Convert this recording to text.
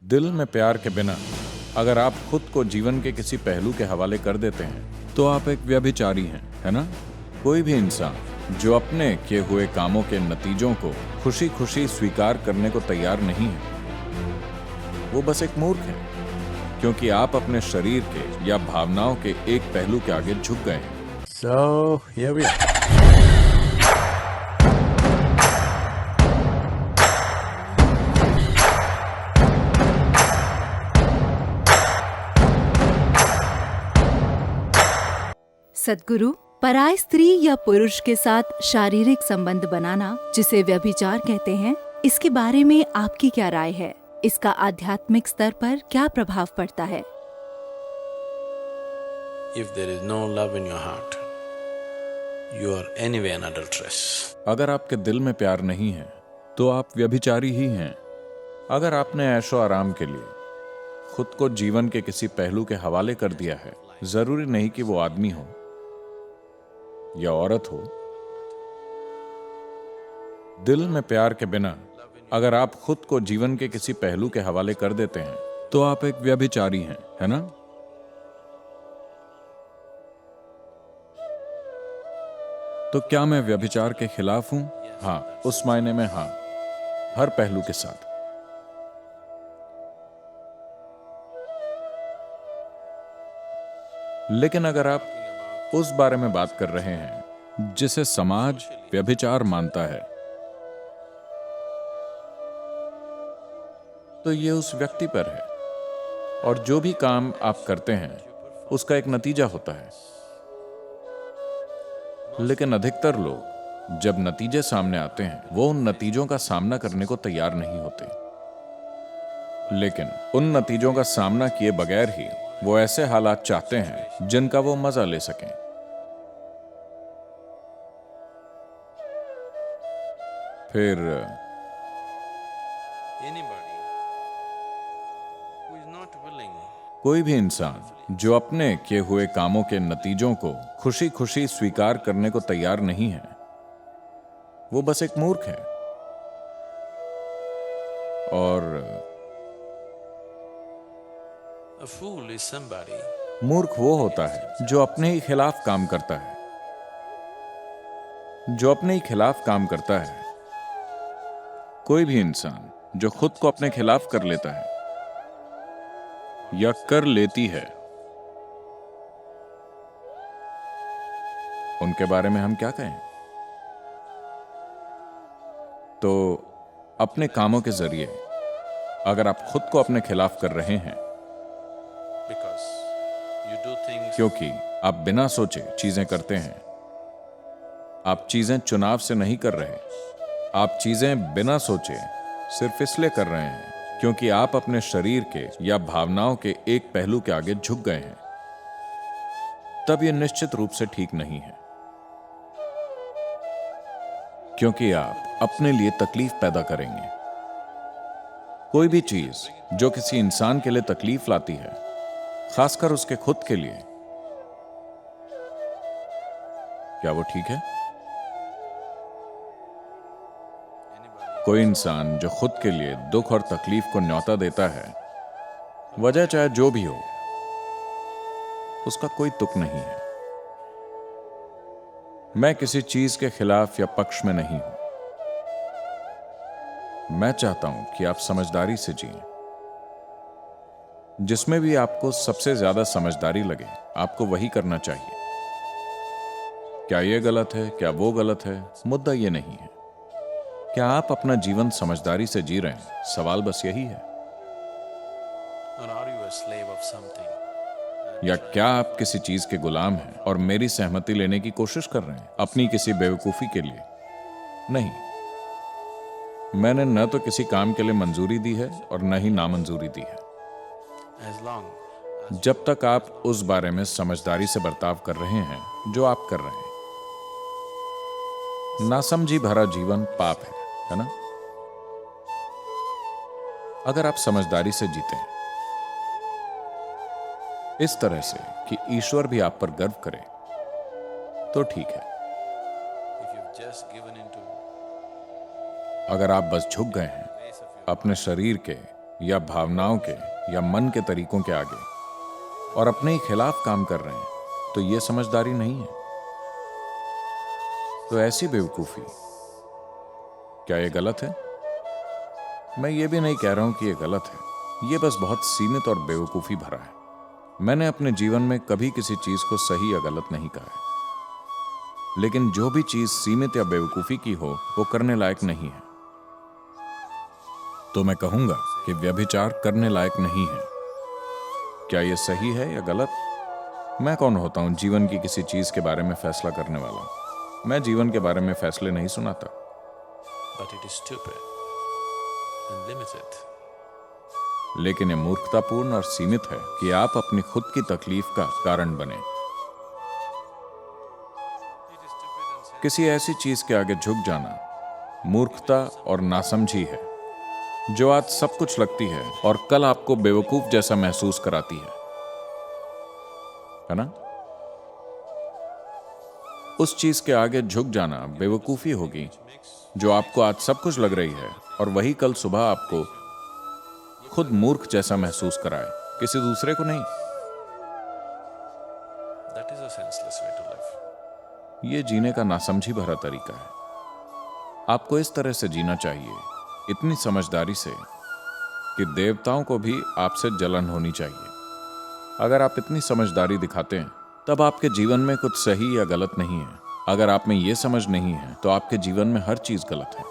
दिल में प्यार के बिना अगर आप खुद को जीवन के किसी पहलू के हवाले कर देते हैं तो आप एक व्यभिचारी हैं, है ना? कोई भी इंसान जो अपने किए हुए कामों के नतीजों को खुशी खुशी स्वीकार करने को तैयार नहीं है, वो बस एक मूर्ख है, क्योंकि आप अपने शरीर के या भावनाओं के एक पहलू के आगे झुक गए हैं। So here we are. सद्गुरु, पराय स्त्री या पुरुष के साथ शारीरिक संबंध बनाना, जिसे व्यभिचार कहते हैं, इसके बारे में आपकी क्या राय है? इसका आध्यात्मिक स्तर पर क्या प्रभाव पड़ता है? If there is no love in your heart, you are anyway an adulteress. अगर आपके दिल में प्यार नहीं है तो आप व्यभिचारी ही हैं। अगर आपने ऐशो आराम के लिए खुद को जीवन के किसी पहलू के हवाले कर दिया है, जरूरी नहीं कि वो आदमी हो या औरत हो, दिल में प्यार के बिना अगर आप खुद को जीवन के किसी पहलू के हवाले कर देते हैं तो आप एक व्यभिचारी हैं, है ना? तो क्या मैं व्यभिचार के खिलाफ हूं? हाँ, उस मायने में हाँ, हर पहलू के साथ। लेकिन अगर आप उस बारे में बात कर रहे हैं जिसे समाज व्यभिचार मानता है, तो ये उस व्यक्ति पर है, और जो भी काम आप करते हैं उसका एक नतीजा होता है। लेकिन अधिकतर लोग जब नतीजे सामने आते हैं वो उन नतीजों का सामना करने को तैयार नहीं होते, लेकिन उन नतीजों का सामना किए बगैर ही वो ऐसे हालात चाहते हैं जिनका वो मजा ले सकें। फिर Anybody who is not willing कोई भी इंसान जो अपने किए हुए कामों के नतीजों को खुशी खुशी स्वीकार करने को तैयार नहीं है, वो बस एक मूर्ख है। और a fool is somebody मूर्ख वो होता है जो अपने ही खिलाफ काम करता है, जो अपने ही खिलाफ काम करता है। कोई भी इंसान जो खुद को अपने खिलाफ कर लेता है या कर लेती है, उनके बारे में हम क्या कहें? तो अपने कामों के जरिए अगर आप खुद को अपने खिलाफ कर रहे हैं, because you do things क्योंकि आप बिना सोचे चीजें करते हैं, आप चीजें चुनाव से नहीं कर रहे, आप चीजें बिना सोचे सिर्फ इसलिए कर रहे हैं क्योंकि आप अपने शरीर के या भावनाओं के एक पहलू के आगे झुक गए हैं, तब यह निश्चित रूप से ठीक नहीं है, क्योंकि आप अपने लिए तकलीफ पैदा करेंगे। कोई भी चीज जो किसी इंसान के लिए तकलीफ लाती है, खासकर उसके खुद के लिए, क्या वो ठीक है? कोई इंसान जो खुद के लिए दुख और तकलीफ को न्योता देता है, वजह चाहे जो भी हो, उसका कोई तुक नहीं है। मैं किसी चीज के खिलाफ या पक्ष में नहीं हूं। मैं चाहता हूं कि आप समझदारी से जिएं। जिसमें भी आपको सबसे ज्यादा समझदारी लगे, आपको वही करना चाहिए। क्या ये गलत है, क्या वो गलत है, मुद्दा ये नहीं है। क्या आप अपना जीवन समझदारी से जी रहे हैं? सवाल बस यही है। or are you a slave of something? या क्या आप किसी चीज के गुलाम हैं और मेरी सहमति लेने की कोशिश कर रहे हैं अपनी किसी बेवकूफी के लिए? नहीं, मैंने न तो किसी काम के लिए मंजूरी दी है और न ही नामंजूरी दी है। As long जब तक आप उस बारे में समझदारी से बर्ताव कर रहे हैं जो आप कर रहे हैं। नासमझी भरा जीवन पाप है ना? अगर आप समझदारी से जीते हैं, इस तरह से कि ईश्वर भी आप पर गर्व करे, तो ठीक है। if you've just given into अगर आप बस झुक गए हैं अपने शरीर के या भावनाओं के या मन के तरीकों के आगे और अपने ही खिलाफ काम कर रहे हैं तो ये समझदारी नहीं है। तो ऐसी बेवकूफी, क्या ये गलत है? मैं ये भी नहीं कह रहा हूं कि ये गलत है, ये बस बहुत सीमित और बेवकूफी भरा है। मैंने अपने जीवन में कभी किसी चीज को सही या गलत नहीं कहा है, लेकिन जो भी चीज सीमित या बेवकूफी की हो वो करने लायक नहीं है। तो मैं कहूंगा कि व्यभिचार करने लायक नहीं है। क्या ये सही है या गलत? मैं कौन होता हूं जीवन की किसी चीज के बारे में फैसला करने वाला? मैं जीवन के बारे में फैसले नहीं सुनाता। But it is stupid and limited. लेकिन ये मूर्खतापूर्ण और सीमित है कि आप अपनी खुद की तकलीफ का कारण बने। किसी ऐसी चीज के आगे झुक जाना मूर्खता और नासमझी है जो आज सब कुछ लगती है और कल आपको बेवकूफ जैसा महसूस कराती है ना? उस चीज के आगे झुक जाना बेवकूफी होगी जो आपको आज सब कुछ लग रही है और वही कल सुबह आपको खुद मूर्ख जैसा महसूस कराए, किसी दूसरे को नहीं। That is a senseless way to live. ये जीने का नासमझी भरा तरीका है। आपको इस तरह से जीना चाहिए, इतनी समझदारी से कि देवताओं को भी आपसे जलन होनी चाहिए। अगर आप इतनी समझदारी दिखाते हैं तब आपके जीवन में कुछ सही या गलत नहीं है। अगर आप में ये समझ नहीं है तो आपके जीवन में हर चीज गलत है।